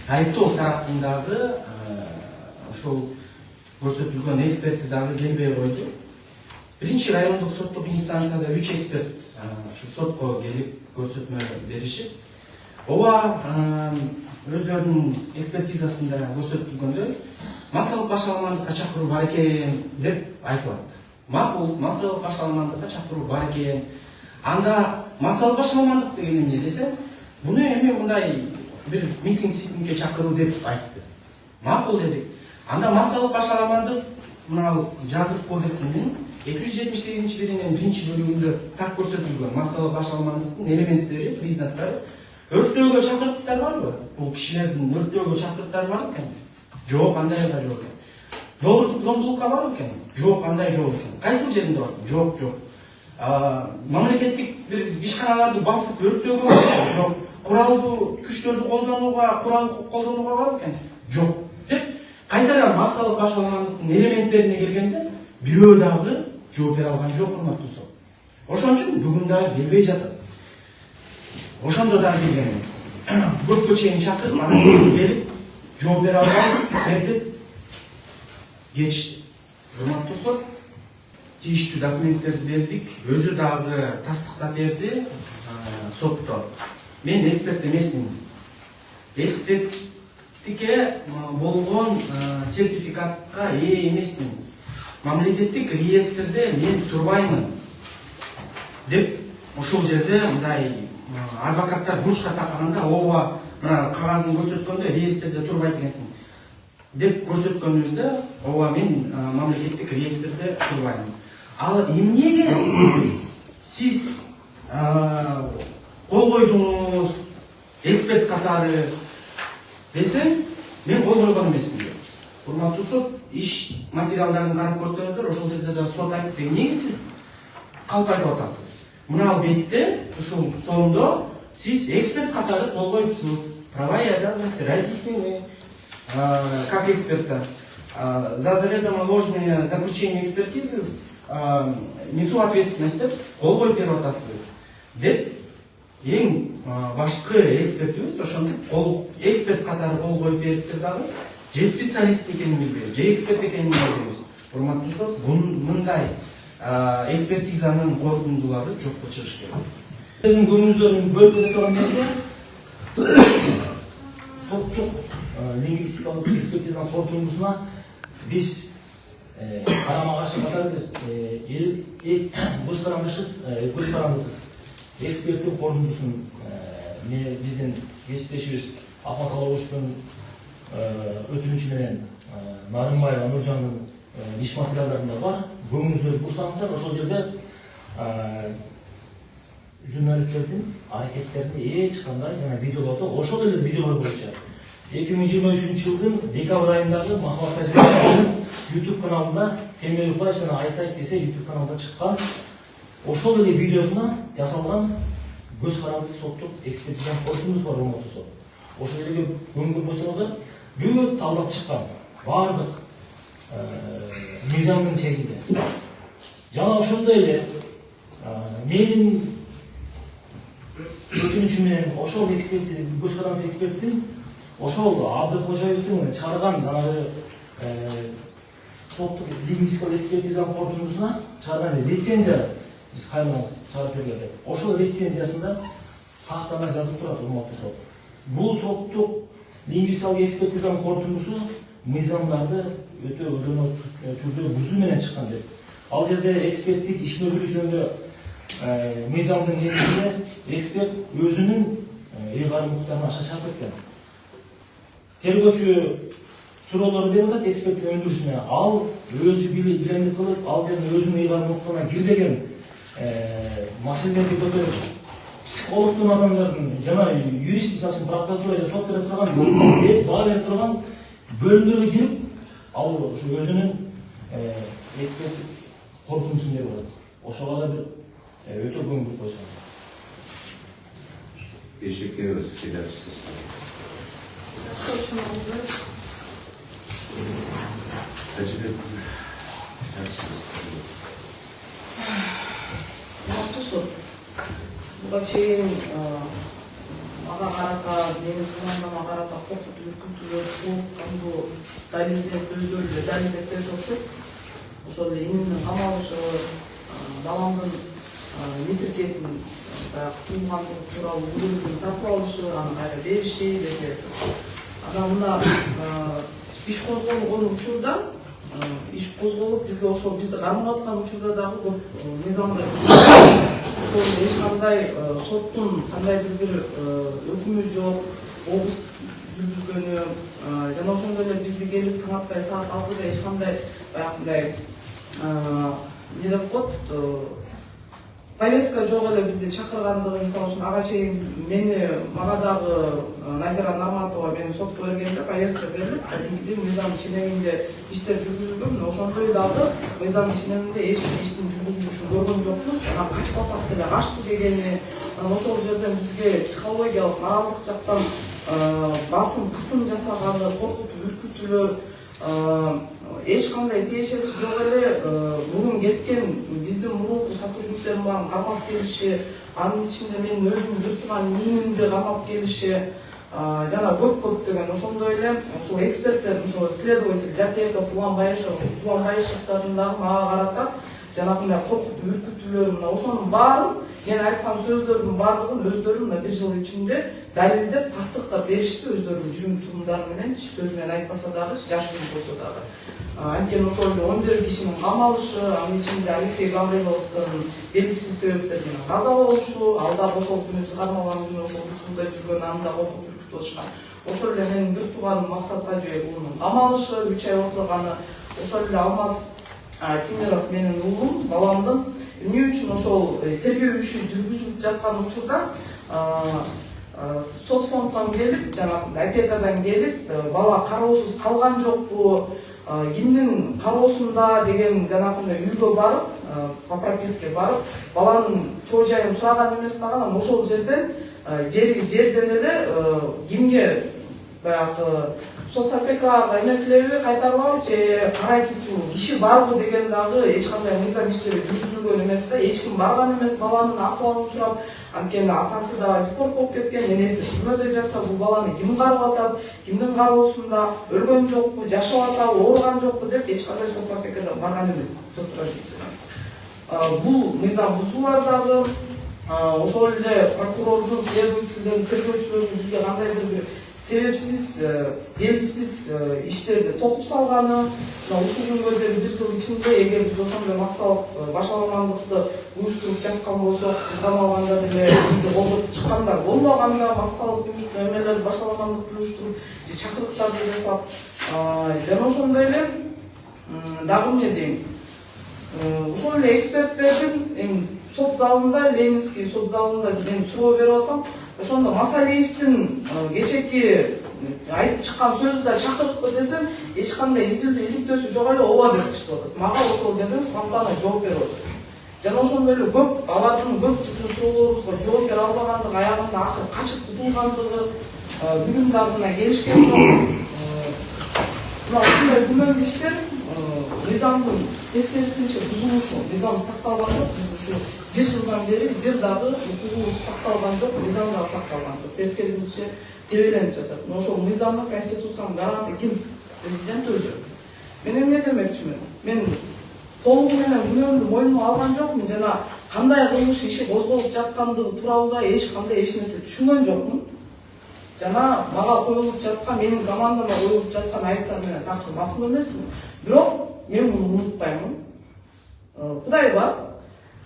айыптоо тараптын дагы ошол көрсөтүлгөн экспертти дагы келбей койду. Биринчи райондук соттук инстанцияда 3 эксперт ушу сотко келип көрсөтмө беришип, ооба өздөрүнүн экспертизасында көрсөтүлгөндөй массалык башаламандыкка чакыруу бар экен деп айтылат. Макул, массалык башаламандыкка чакыруу бар экен. Анда массалык башаламандык деген эмне десе, буну эми мындай бир митинг-ситингге чакыруу деп айтты. Макул дедик. Анда массалык башаламандык мына жазык кодексинин 278-биринин 1-бөлүгүндө так көрсөтүлгөн массалык башаламандыктын элементтери, признактары. Өрттөөгө чакырыктар барбы? Бул кишилердин өрттөөгө чакырыктары бар экен? Жок, андай да жок экен. Зомбулукка бар экен? Жок, андай жок экен. Кайсы жеринде бар? Жок, жок. Мамлекеттик бир ишканаларды басып өрттөөгө бар экен? Жок. Куралдуу күчтөрдү колдонууга бар экен? Жок. Деп кайтара массалык башаламандыктын элементтерине келгенде бирөө дагы жооп бере алган жок, урматтуу сот. Ошон үчүн бүгүн дагы келбей жатат. Ошондо дагы келген эмес. Көпкө чейин чакырып, анан келип жооп бере албай бердип кетишти. Урматтуу сот, тийиштүү документтерди бердик, өзү дагы тастыктап берди сотто. Мен эксперт эмесмин. Эксперттикке болгон сертификатка ээ эмесмин. Мамлекеттик реестрде мен турбаймын деп ошол жерде мындай адвокаттар бурчка такканда, ооба мына кагазын көрсөткөндө реестрде турбайт экенсиң деп көрсөткөнүбүздө, ооба мен мамлекеттик реестрде турбаймын. Ал эмнеге сиз кол койдуңуз эксперт катары десем, мен кол койгон эмесмин. Урматтуу сот, иш материалдарын карап көрсөңүздөр, ошол жерде да сот айтты, эмнеге сиз калп айтып атасыз? Мына бетте, ушул томдо сиз эксперт катары кол коюпсуз. Права и обязанности разъяснены как эксперта. За заведомо ложные заключения экспертизы несу ответственность деп кол коюп берип атасыз. Деп эң башкы экспертибиз ошондо эксперт катары кол коюп бериптир дагы. Же специалист экенин билбейбиз, же эксперт экенин билбейбиз. Урматтуу сот, мындай экспертизанын корутундулары жокко чыгыш керек. Сиздин көңүлүңүздөрдүн бөлүп кете турган нерсе соттук лингвистикалык экспертизанын корутундусуна биз карама каршы катары көз карандысыз эксперттик корутундусун биздин кесиптешибиз Ахмат Алабуштун өтүнүчү менен Нарымбаева Нуржандын иш материалдарында бар. Көңүлүңүздөрдү бурсаңыздар, ошол жерде журналисттердин аракеттерине эч кандай жана видеолордо, ошол эле видеолор боюнча 2023 жылдын декабрь айындагы Махабат Тажибековдун YouTube каналында Темирбай жана Айтайт десе YouTube каналында чыккан ошол эле видеосуна жасалган көз карандысыз соттук экспертизанын корутундусу бар, урматтуу сот. Ошол жерге көңүл бурсаңыздар, бүт алдап чыккан бардык мыйзамдын чегинде. Жана ошондой эле менин өтүнүчүм менен ошол көз карандысыз эксперттин ошол Абдыкожоевдун чыгарган жанагы соттук лингвистикалык экспертизанын корутундусуна чыгарган лицензия биз кайрыбыз чыгарып бергенде. Ошол лицензиясында тактана жазылып турат, урматтуу сот. Бул соттук лингвистикалык экспертизанын корутундусу мыйзамдарды өтө өрөнөк түрдө бузуу менен чыккан деп. Ал жерде эксперттик иш мөбүлү жөнүндө мыйзамдын негизинде эксперт өзүнүн ыйгарым укуктарына аша чыгып кеткен. Тергөөчү суроолор берип атат эксперттин өндүрүшүнө. Ал өзү билемдик кылып, ал жерде өзүнүн ыйгарым укуктарына кирдеген маселелерди көтөрүп, психологдун адамдардын жана юрист, мисалы үчүн прокуратура же сот берип турган, баа берип турган бөлүмдөргө кирип, ал ушу өзүнүн эксперттик корутундусун берип атат. Ошого да бир өтө көңүл буруп койсоңуз. Teşekkür ederiz. Gidersiniz. Teşekkür ederiz. Мактусу буга чейин мага карата, менин туугандама карата коркутуп үркүтүүлөр көп кандуу далилдеп өздөрү эле далилдеп берди окшойт. Ошол эле энимдин камалышы, баламдын метиркесин баягы туугандыгы тууралуу күбөлүгүн тартып алышы, аны кайра бериши деп. Анан мына иш козголгон учурда иш козголуп бизге ошол бизди кармап аткан учурда дагы көп мыйзамда ошол эч кандай соттун кандайдыр бир өкүмү жок, обуз жүргүзгөнү жана ошондой эле бизди келип таң атпай саат 6да эч кандай баягындай эмне деп коет, повестка жок эле бизди чакыргандыгы, мисалы үчүн ага чейин мага дагы Назира Нарматова мени сотко бергенде повестка берилип, кадимкидей мыйзам ченеминде иштер жүргүзүлгөн. Мына ошондой дагы мыйзам ченеминде эч бир иштин жүргүзүлүшүн көргөн жокпуз. Анан качпасак деле качты дегени, ошол жерден бизге психологиялык, моралдык жактан басым, кысым жасаганы, коркутуп үркүтүүлөр эч кандай тиешеси жок эле. Мурун кеткен биздин мурунку сотрудниктердин баарын камап келиши, анын ичинде менин өзүм бир тууган инимди камап келиши, жана көп деген ошондой эле ушул эксперттер, ушул следователь Жакеков, Тубанбаевдин дагы мага карата жанагындай коркутуп үркүтүүлөр, мына ошонун баарын, мен айткан сөздөрдүн баардыгын өздөрү мына бир жыл ичинде далилдеп, тастыктап беришти, өздөрүнүн жүрүм турумдары менен, сөз менен айтпаса дагы, жашыруун болсо дагы. Анткени ошол 11 кишинин камалышы, анын ичинде Алексей Гавриловдун белгисиз себептерден каза болушу, ал дагы ошол күнү чыгармалган күнү ошол суда жүргөн, аны да коркутуп үркүтүп атышкан. Ошол эле менин бир тууганым Максат Тажиев уулунун камалышы, 3 ай отурганы, ошол эле Алмаз Тимиров менин уулум, баламдын эмне үчүн ошол тергөө иши жүргүзүлүп жаткан учурда соцфонддон келип, жанагындай опекадан келип, бала кароосуз калган жокпу, кимдин кароосунда деген жанагындай үйгө барып, по прописке барып, баланын чоо жайын сураган эмес дагы, анан ошол жерден эле кимге баягы соцопекага эметилеби, кайтарылабы же карайтуучу киши барбы деген дагы эч кандай мыйзам иштери жүргүзүлгөн эмес да, эч ким барган эмес баланын акыбалын сурап. Анткени атасы да депорт болуп кеткен, энеси түрмөдө жатса, бул баланы ким карап атат, кимдин кароосунда, өлгөн жокпу, жашап атабы, ооруган жокпу деп эч кандай соцопекада барган эмес. Бул мыйзам бузуулар дагы ошол эле прокурордун, следовательдин, тергөөчүлөрдүн бизге кандайдыр бир себепсиз, белгисиз иштерди токуп салганы, ушул күнгө чейин бир жыл ичинде эгер биз ошондой массалык башаламандыкты уюштуруп жаткан болсок, биз камалганда деле бизди колдоп чыккандар болбоганда, массалык эмелерди башаламандыкты уюштуруп же чакырыктарды жасап, жана ошондой эле дагы эмне дейм, ошол эле эксперттердин сот залында, Ленинский сот залында мен суроо берип атам. Ошондо Масалиевдин кечеки айтып чыккан сөзү да чакырыппы десем, эч кандай изилдөө иликтөөсү жок эле, ооба деп чыгып атат. Мага ошол жерден спонтанно жооп берип атат. Жана ошондой эле көп алардын биздин суроолорубузга жооп бере албагандыгы, аягында акыры качып кутулгандыгы, бүгүн дагы мына келишкен жок. Мына ушундай күмөн иштер мыйзамдын тескерисинче бузулушу, мыйзам сакталган жок. Биз ушу бир жылдан бери бир дагы укугубуз сакталган жок, мыйзам дагы сакталган жок. Тескерисинче тебеленип жатат. Но ошол мыйзамдын, конституциянын гаранты ким? Президент өзү. Мен эмне демекчимин? Мен толугу менен күнөөмдү мойнума алган жокмун, жана кандай кылмыш иши козголуп жаткандыгы тууралуу да эч кандай эч нерсе түшүнгөн жокмун. Жана мага коюлуп жаткан, менин командама коюлуп жаткан айыптар менен такыр макул эмесмин. Бирок мен муну унутпаймын. Кудай бар.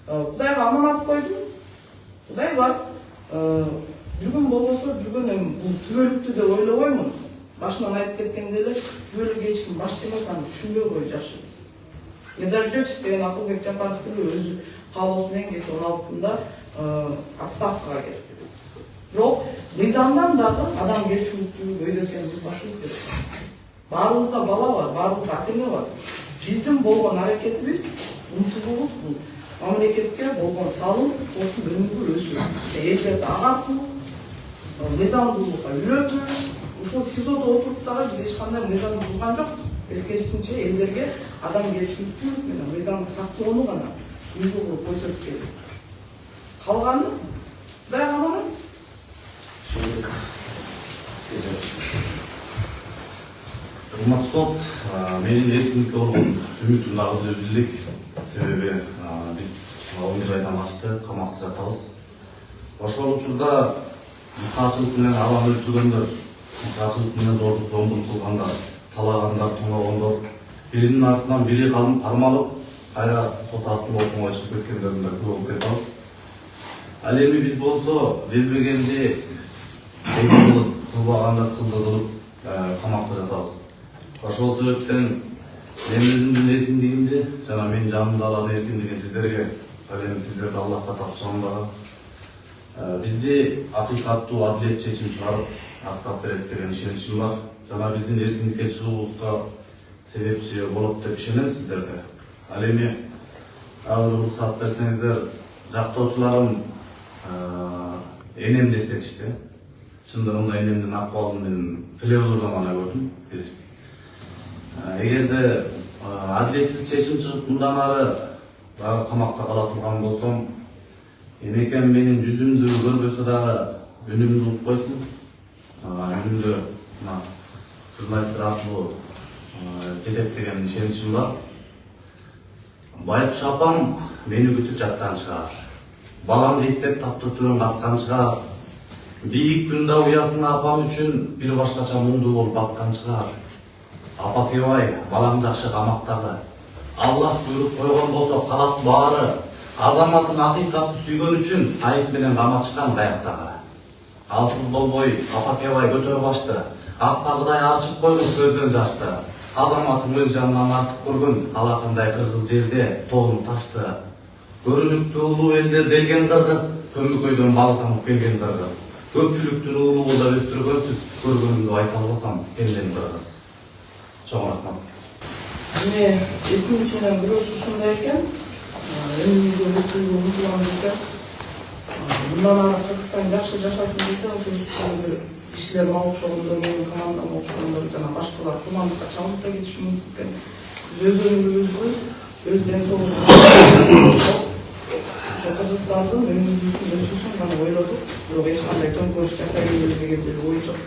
Кудайга аманат койдум. Кудай бар. Жүргөн болбосо жүргөн, эми бул түбөлүктү деп ойлобоймун. Башынан айтып кеткендей эле, түбөлүккө эч ким баш тиймес, аны түшүнбөй коюу жакшы эмес. Не дождётесь деген Акылбек Жапаров өзү каалоосу менен кечээ 16-сында отставкага кетти. Бирок мыйзамдан дагы адамгерчиликтүү өйдө экенин билбашыбыз керек. Баарыбызда бала бар, баарыбызда ата-эне бар. Биздин болгон аракетибиз, умтулуубуз бул мамлекетке болгон салым, кошуу өнүгүү өсүү. Элдерди агартуу, мыйзамдуулукка үйрөтүү, ушул СИЗОдо отуруп дагы биз эч кандай мыйзамды бузган жокпуз. Тескерисинче элдерге адамгерчиликтүү менен мыйзамды сактоону гана үлгү кылып көрсөтүп келдик. Калганы Кудайга аманат. Албек. Урматтуу сот, менин эркиндикке болгон үмүтүм нагыз өзүлүк. Себеби биз 11 айдан ашты, камакта жатабыз. Ошол учурда мыкаачылык менен адам өлтүргөндөр, мыкаачылык менен зордук зомбулук кылгандар, талагандар, тонгогондор биринин артынан бири кармалып, кайра сот аркылуу окууга чыгып кеткендердин да күбө болуп кетебиз. Ал эми биз болсо билбегенди кылбагандар кылдырылып камакта жатабыз. Ошол себептен мен өзүмдүн эркиндигимди жана менин жанымда алган эркиндигин сиздерге, ал эми сиздерди Аллахка тапшырам дагы. Бизди акыйкаттуу адилет чечим чыгарып, актап берет деген ишеничим бар. Жана биздин эркиндикке чыгуубузга себепчи болот деп ишенем сиздерге. Ал эми агыр уруксат берсеңиздер, жактоочуларым энем десекчи, чындыгында энемдин акыбалын мен телевизордон гана көрдүм. Эгерде адилетсиз чечим чыгып мындан ары дагы камакта кала турган болсом, эмекем менин жүзүмдү көрбөсө дагы үнүмдү угуп койсун. Үнүмдү мына журналисттер аркылуу жетет деген ишеничим бар. Байкуш апам мени күтүп жаткан чыгар. Балам жейттеп таптуу түрөн каткан чыгар. Бийик күндө уясына апам үчүн бир башкача муңдуу болуп баткан чыгар. Апа кебай, балам жакшы камактагы. Аллах буйруп койгон болсо калат баары. Азаматын акыйкатты сүйгөн үчүн айып менен каматышкан каяктагы. Алсыз болбой, апа кебай көтөр башты. Аппагыдай ачып койгус көздөн жашты. Азаматын өз жанынан артык көргөн, алакындай кыргыз жерде тоонуп ташты. Көрүнүктүү улуу элдер делген кыргыз, көмүкөйдөн бал тамып келген кыргыз. Көпчүлүктүн улуулууда өстүргөнсүз, көргөнүмдү айта албасам, элден кыргыз. Чоң рахмат. Міне, эркиндик менен күрөш ушундай экен. Önümüzde ösüldü, unutulan dese, bundan ары Kırgızstan жақсы жашасын десе, ошол үстүндө кишилер окшогондор, менин командам окшогондор жана башкалар командага чалып да кетиши мүмкүн экен. Биз өз өмүрүбүздү, өз ден соолугубузду ошо Кыргызстандын өмүрүбүздүн өсүүсүн гана ойлодук. Бирок эч кандай төңкөрүш жасайбыз деген бир ой жок.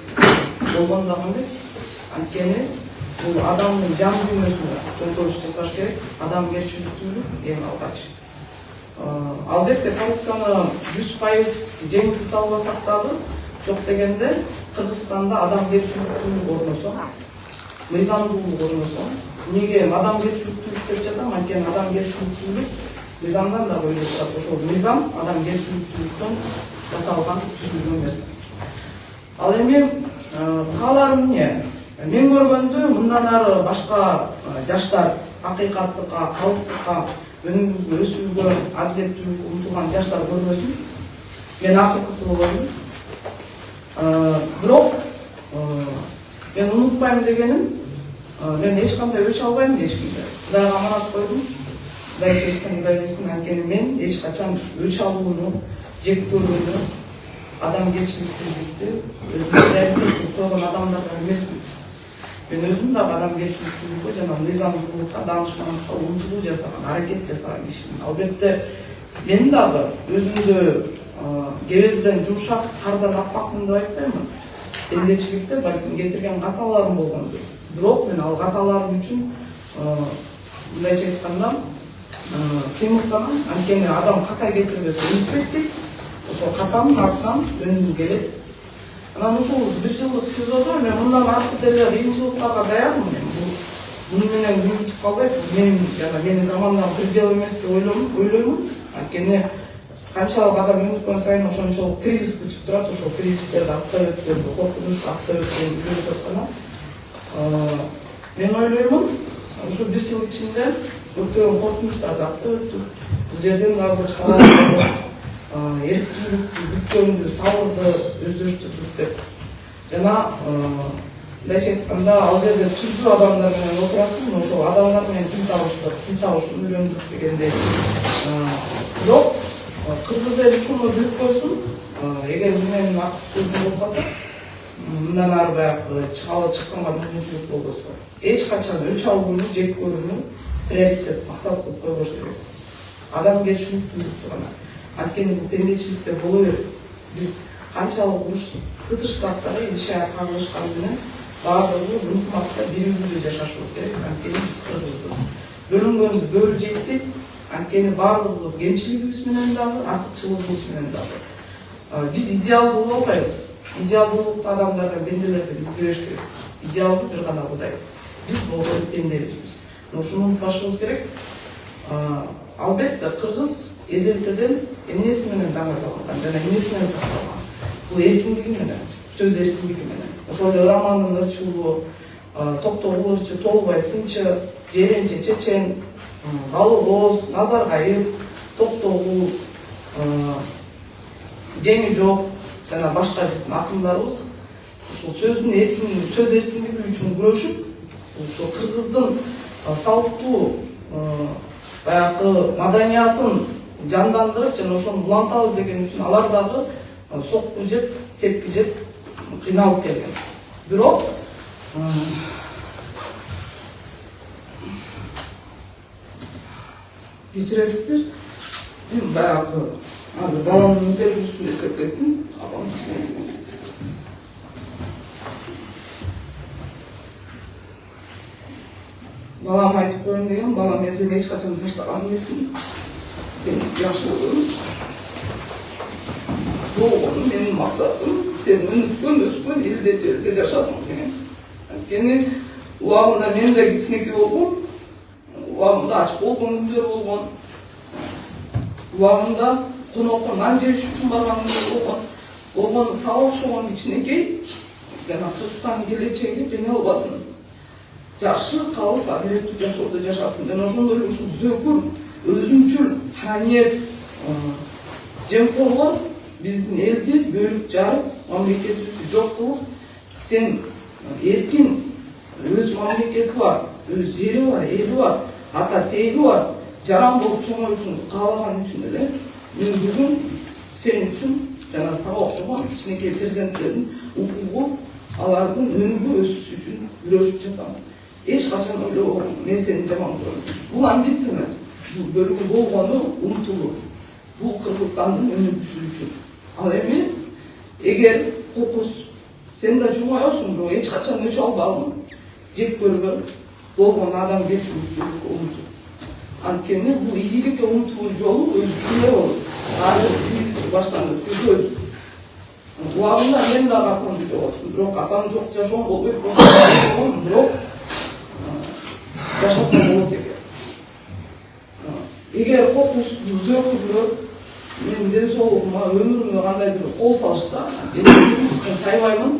Болгон дагы эмес. Анткени бул адамдын жан дүйнөсүнө төңкөрүш жасаш керек. Адамгерчиликтүүлүк эң алгач. Албетте коррупцияны 100% жеңип тута албасак дагы, жок дегенде Кыргызстанда адамгерчиликтүүлүк орносо, мыйзамдуулук орносо, эмнеге адамгерчиликтүүлүк деп жатам? Анткени адамгерчиликтүүлүк мыйзамдан да бөлүп турат. Ошол мыйзам адамгерчиликтүүлүктөн жасалган, түзүлгөн нерсе. Ал эми кааларым эмне? Мен көргөндө мындан ары башка жаштар акыйкаттыкка, калыстыкка, өнүгүүгө, өсүүгө, адилеттүүлүккө умтулган жаштар көрбөсүн. Мен акыркысы болоюн. Бирок мен унутпайм дегеним, мен эч кандай өч албайм эч кимге. Кудайга аманат койдум. Кудай чечсин, Кудай билсин. Анткени мен эч качан өч алууну, жек көрүүнү, адамгерчиликсиздикти өзүмө приоритет койгон адамдардан эмесмин. Мен өзүм дагы адамгерчиликтүүлүккө жана мыйзамдуулукка, даанышмандыкка умтулуу жасаган, аракет жасаган кишимин. Албетте мен дагы өзүмдү кебезден жумшак, кардан аппакмын деп айтпаймын. Пендечиликте балким кетирген каталарым болгондур. Бирок мен ал каталарым үчүн мындайча айтканда сыймыктанам. Анткени адам ката кетирбесе өнүкпөйт дейт. Ошол катанын артынан өнүгүү келет. Анан ушул 1 жылдык СИЗОдо мен мындан аркы деле кыйынчылыктарга даярмын. Муну менен күнүтүп калбайт. Мен жана менин командам предел эмес деп ойлоймун. Анткени канчалык адам өнүккөн сайын ошончолук кризис күтүп турат. Ошол кризистерди аттап өткөндү, коркунуч аттап өткөн көрсөт гана. Мен ойлоймун, ушул 1 жыл ичинде өткөн коркунучтарды аттап өттүк. Бул жерден дагы бир сабак эрктүүлүктү, бүткөндү, сабырды өздөрүштүрдүк деп. Жана мындайча айтканда ал жерде түздүү адамдар менен отурасың, ошол адамдар менен тил табышып үйрөндүк дегендей. Бирок кыргыз эли ушуну билип койсун, эгер менин актык сөзүм болуп калса, мындан ары баягы чыгалы чыкканга мүмкүнчүлүк болбосо, эч качан өч алууну, жек көрүүнү приоритет максат кылып койбош керек. Адамгерчиликтүүлүктү гана. Анткени бул пендечиликте боло берет. Биз канчалык уруш тытышсак дагы ишая кагылышкан менен баардыгыбыз ынтымакта бири-бирдей жашашыбыз керек. Анткени биз кыргызбыз. Бөлүнгөндү бөлү жеттик. Анткени баардыгыбыз кемчилигибиз менен дагы, артыкчылыгыбыз менен дагы. Биз идеалдуу боло албайбыз. Идеалдуу адамдарга пенделерден издебеш керек. Идеалдуу бир гана Кудай. Биз болгон пенделербиз. Ушуну унутпашыбыз керек. Албетте кыргыз эзелтеден эмнеси менен даңгат алган жана эмнеси менен сакталган. Бул эркиндиги менен, сөз эркиндиги менен. Ошол эле романдын ырчуулугу, Токтогуловчу, Толбай, Сынчы, Жеренче, Чечен, Балыгоз, Назаргаев, Токтогул, Жеңи жок жана башка биздин акындарыбыз ушул сөз эркиндиги үчүн күрөшүп, ушул кыргыздын салттуу баягы маданиятын жандандырып жана ошону улантабыз деген үчүн алар дагы сокку жеп, тепки жеп кыйналып келген. Бирок кечиресиздер, мен баягы азыр баламдын интервьюсун эстеп кеттим. Балам айтып коеюн деген, балам мен сени эч качан таштаган эмесмин. Сени жакшы көрөм. Болгону менин максатым сен өнүккөн, өскөн элде жерде жашасың деген. Анткени убагында мен да кичинекей болгом, убагында ач болгон күндөр болгон, убагында конокко нан жеш үчүн барган күндөр болгон сага окшогон кичинекей жана Кыргызстандын келечеги кыйналбасын. Жакшы, калыс, адилеттүү жашоодо жашасын. Жана ошондой эле ушул зөкүр, өзүнчүл, каниет, жемкорлор биздин элди бөлүп жарып, мамлекетибизди жок кылып, сен эркин, өз мамлекети бар, өз жери бар, эли бар, ата тээги бар, жаран болуп чоңоюшуңду каалаган үчүн эле мен бүгүн сен үчүн жана сага окшогон кичинекей перзенттердин укугу, алардын өнүгүү өсүшү үчүн күрөшүп жатам. Эч качан ойлобогом, мен сени жаман көрөм. Бул амбиция эмес. Бул бөлүгү болгону умтулуу. Бул Кыргызстандын өнүгүшү үчүн. Ал эми эгер кокус сен да чоңоесуң, бирок эч качан өчө албагын жек көргөн болгон адамгерчиликке умтул. Анткени бул ийгиликке умтулуу жолу өзүнчө болот. Азыр кризис баштанып көзөбүз. Убагында мен дагы атамды жоготтум, бирок атам жок жашоом болбойт, бирок жашаса болот экен. Эгер кокус зөкүрү менин ден соолугума, өмүрүмө кандайдыр кол салышса, мен тайбаймын,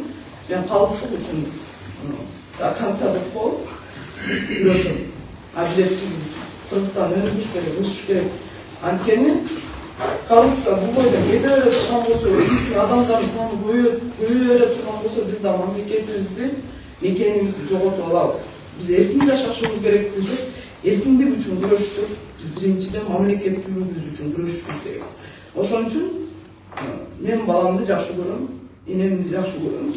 мен калыстык үчүн до конца деп коюп күрөшөм. Адилеттүүлүк үчүн. Кыргызстан өнүгүш керек, өсүш керек. Анткени коррупция бул бойдо кете бере турган болсо, өзүнчө адамдардын саны көбөйө бере турган болсо, биз да мамлекетибизди, мекенибизди жоготуп алабыз. Биз эркин жашашыбыз керек десек, эркиндик үчүн күрөшсөк, биз биринчиден мамлекеттүүлүгүбүз үчүн күрөшүшүбүз керек. Ошон үчүн мен баламды жакшы көрөм, энемди жакшы көрөм.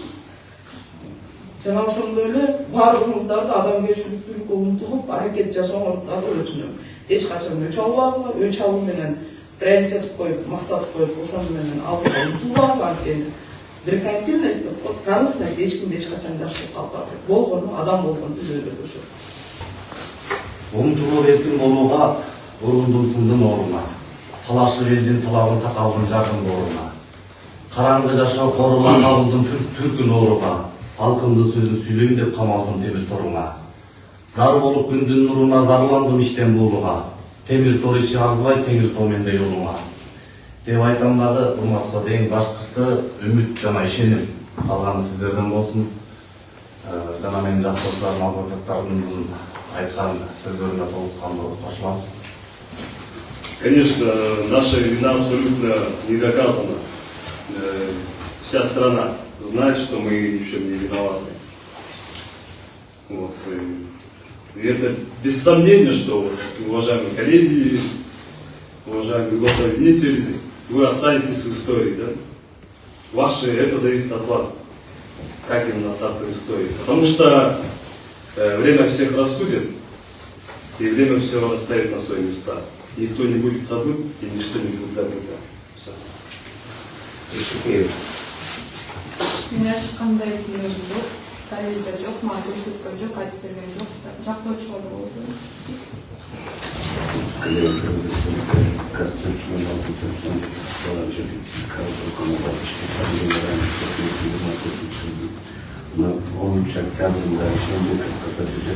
Жана ошондой эле баарыбыздар да адамгерчиликтүүлүккө умтулуп, аракет жасооңорду дагы өтүнөм. Эч качан өч албагыла, өч алуу менен приоритет коюп, максат коюп, ошону менен алдыга умтулбагыла. Анткени меркантильность деп коет, корыстность эч кимди эч качан жакшы калпат. Болгону адам болгону өзгөрүп ошол. Умтулуп эркин болууга, урундун сындын ордуна, талашып элдин талабын такабын жакын ордуна, караңгы жашоо корулан кабылдын түркүн ооруга, халкымдын сөзүн сүйлөйм деп камалдым темир торуңа. Зар болуп күндүн нуруна зарландым иштен буулуга, темир тор ичи арзыбай теңир тоомендей улуңа. Деп айтам дагы, урматтуу, эң башкысы үмүт жана ишеним. Калганы сиздерден болсун. Жана менин жактоштарым, адвокаттардын айткан сөздөрүнө толуккандуу кошулам. Конечно, наша вина абсолютно не доказана. Вся страна знает, что мы еще не виноваты. Вот. И это без сомнения, что вот, уважаемые коллеги, уважаемые гособвинители, вы останетесь в истории, да? Это зависит от вас, как именно остаться в истории. Потому что время всех рассудит, и время все расставит на свои места. Никто не будет забыт, и ничто не будет забыто. Все. Мен эч кандай күнөөм жок, далилде жок, мага көрсөткөн жок, айтып берген жок. Жактоочулар болду. Клиенттерimiz Конституцияның 6-ның на 10 октября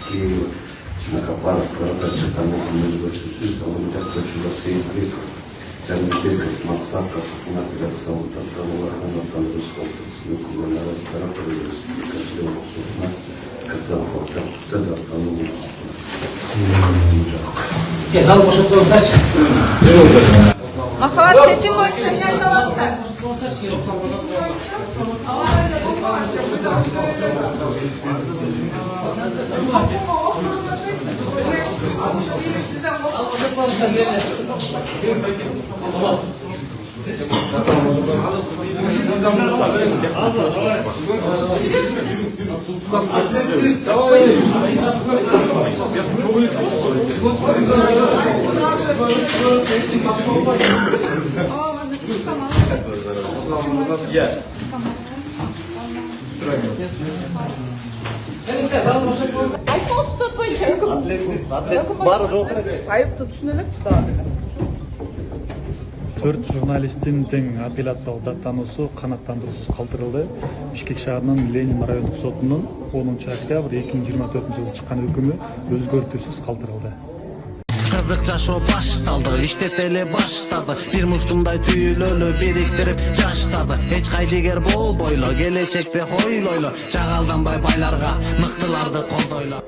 Киева на Капаров продача тому университет так точно сейф Тәмбек Максаков на операция Танталова на Тандусском ссылку на ресторатор Республика Леонсовна казался тогда тому Махаббат seçim boyunca yayınlanırsa. Konuşsat boyunca айыпты түшүнөлүк да. 4 журналисттин тең апелляциялык даттануусу канааттандыруусуз калтырылды. Бишкек шаарынын Ленин райондук сотунун 10 октябрь 2024 жылы чыккан өкүмү өзгөртүүсүз калтырылды. Kızık жашоо башталды, иштеп эле баштады. Бир муштумдай түйүлөлү бириктирип жаштады. Эч кайдыгер болбойло, келечекте хойлойло. Жагалданбай байларга, мыктыларды колдойло.